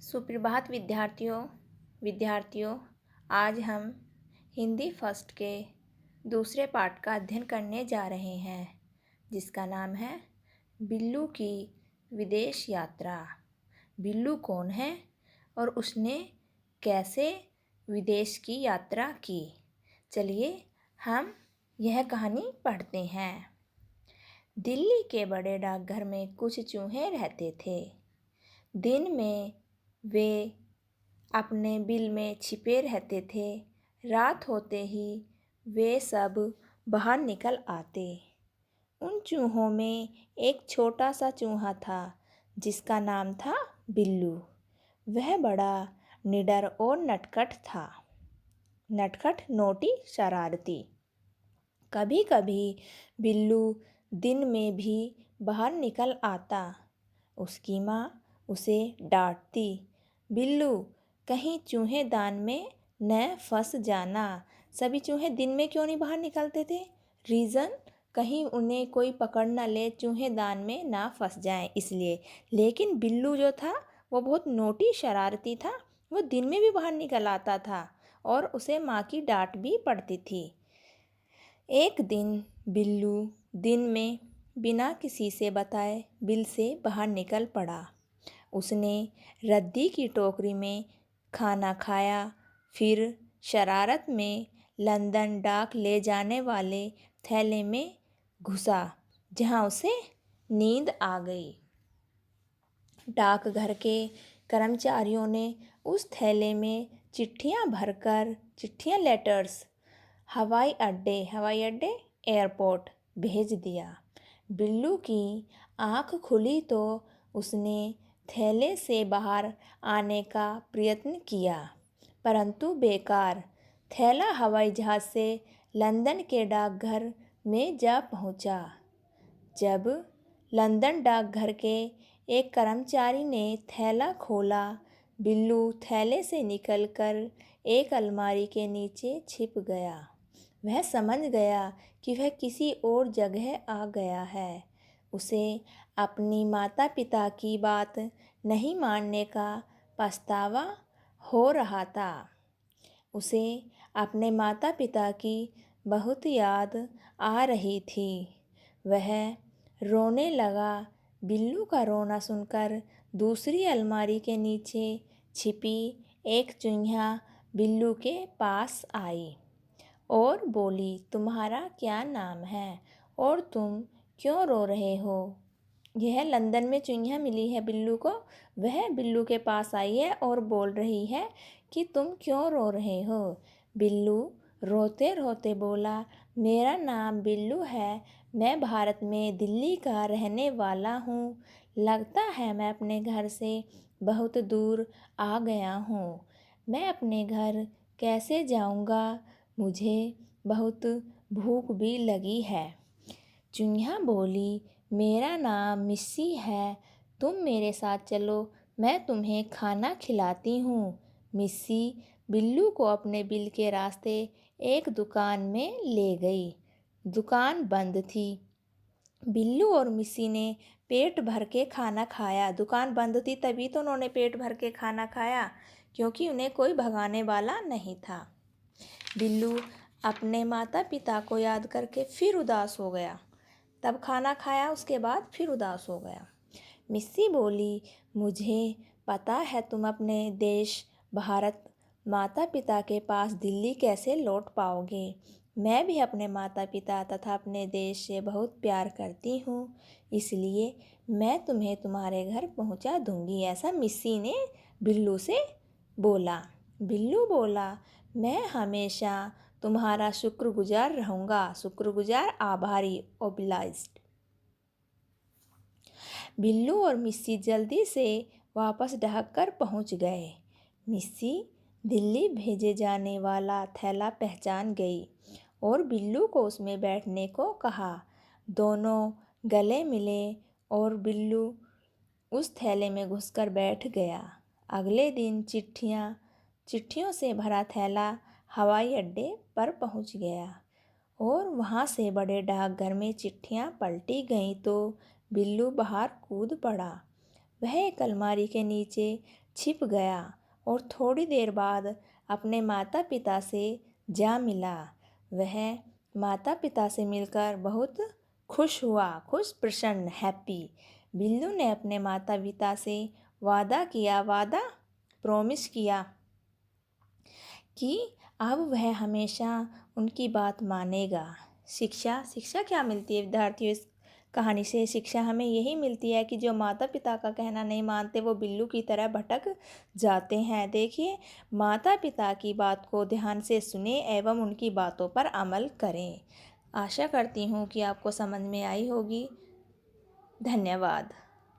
सुप्रभात विद्यार्थियों। आज हम हिंदी फर्स्ट के दूसरे पाठ का अध्ययन करने जा रहे हैं, जिसका नाम है बिल्लू की विदेश यात्रा। बिल्लू कौन है और उसने कैसे विदेश की यात्रा की? चलिए हम यह कहानी पढ़ते हैं। दिल्ली के बड़े डाकघर में कुछ चूहे रहते थे। दिन में वे अपने बिल में छिपे रहते थे। रात होते ही वे सब बाहर निकल आते। उन चूहों में एक छोटा सा चूहा था, जिसका नाम था बिल्लू। वह बड़ा निडर और नटखट था। नटखट, नोटी, शरारती। कभी कभी बिल्लू दिन में भी बाहर निकल आता। उसकी माँ उसे डांटती, बिल्लू कहीं चूहेदान में न फंस जाना। सभी चूहे दिन में क्यों नहीं बाहर निकलते थे? रीज़न, कहीं उन्हें कोई पकड़ न ले, चूहेदान में ना फंस जाए इसलिए। लेकिन बिल्लू जो था वो बहुत नोटी, शरारती था। वो दिन में भी बाहर निकल आता था और उसे माँ की डांट भी पड़ती थी। एक दिन बिल्लू दिन में बिना किसी से बताए बिल से बाहर निकल पड़ा। उसने रद्दी की टोकरी में खाना खाया, फिर शरारत में लंदन डाक ले जाने वाले थैले में घुसा, जहां उसे नींद आ गई। डाकघर के कर्मचारियों ने उस थैले में चिट्ठियां लेटर्स हवाई अड्डे एयरपोर्ट भेज दिया। बिल्लू की आँख खुली तो उसने थैले से बाहर आने का प्रयत्न किया, परंतु बेकार। थैला हवाई जहाज़ से लंदन के डाकघर में जा पहुंचा। जब लंदन डाकघर के एक कर्मचारी ने थैला खोला, बिल्लू थैले से निकलकर एक अलमारी के नीचे छिप गया। वह समझ गया कि वह किसी और जगह आ गया है। उसे अपनी माता पिता की बात नहीं मानने का पछतावा हो रहा था। उसे अपने माता पिता की बहुत याद आ रही थी। वह रोने लगा। बिल्लू का रोना सुनकर दूसरी अलमारी के नीचे छिपी एक चूहिया बिल्लू के पास आई और बोली, तुम्हारा क्या नाम है और तुम क्यों रो रहे हो? यह लंदन में चूहिया मिली है बिल्लू को। वह बिल्लू के पास आई है और बोल रही है कि तुम क्यों रो रहे हो? बिल्लू रोते रोते बोला, मेरा नाम बिल्लू है। मैं भारत में दिल्ली का रहने वाला हूँ। लगता है मैं अपने घर से बहुत दूर आ गया हूँ। मैं अपने घर कैसे जाऊँगा? मुझे बहुत भूख भी लगी है। चूहिया बोली, मेरा नाम मिस्सी है। तुम मेरे साथ चलो, मैं तुम्हें खाना खिलाती हूँ। मिस्सी बिल्लू को अपने बिल के रास्ते एक दुकान में ले गई। दुकान बंद थी। बिल्लू और मिस्सी ने पेट भर के खाना खाया। दुकान बंद थी तभी तो उन्होंने पेट भर के खाना खाया, क्योंकि उन्हें कोई भगाने वाला नहीं था। बिल्लू अपने माता पिता को याद करके फिर उदास हो गया। तब खाना खाया, उसके बाद फिर उदास हो गया। मिस्सी बोली, मुझे पता है तुम अपने देश भारत माता पिता के पास दिल्ली कैसे लौट पाओगे। मैं भी अपने माता पिता तथा अपने देश से बहुत प्यार करती हूँ, इसलिए मैं तुम्हें तुम्हारे घर पहुँचा दूँगी। ऐसा मिस्सी ने बिल्लू से बोला। बिल्लू बोला, मैं हमेशा तुम्हारा शुक्रगुजार रहूँगा। शुक्रगुजार, आभारी, ओब्लाइज्ड। बिल्लू और मिस्सी जल्दी से वापस डाकघर पहुँच गए। मिस्सी दिल्ली भेजे जाने वाला थैला पहचान गई और बिल्लू को उसमें बैठने को कहा। दोनों गले मिले और बिल्लू उस थैले में घुसकर बैठ गया। अगले दिन चिट्ठियों से भरा थैला हवाई अड्डे पर पहुंच गया और वहां से बड़े डाकघर में चिट्ठियां पलटी गईं तो बिल्लू बाहर कूद पड़ा। वह एक अलमारी के नीचे छिप गया और थोड़ी देर बाद अपने माता पिता से जा मिला। वह माता पिता से मिलकर बहुत खुश हुआ, खुश, प्रसन्न, हैप्पी। बिल्लू ने अपने माता पिता से प्रॉमिस किया कि अब वह हमेशा उनकी बात मानेगा। शिक्षा क्या मिलती है विद्यार्थियों? इस कहानी से शिक्षा हमें यही मिलती है कि जो माता पिता का कहना नहीं मानते वो बिल्लू की तरह भटक जाते हैं। देखिए, माता पिता की बात को ध्यान से सुने एवं उनकी बातों पर अमल करें। आशा करती हूँ कि आपको समझ में आई होगी। धन्यवाद।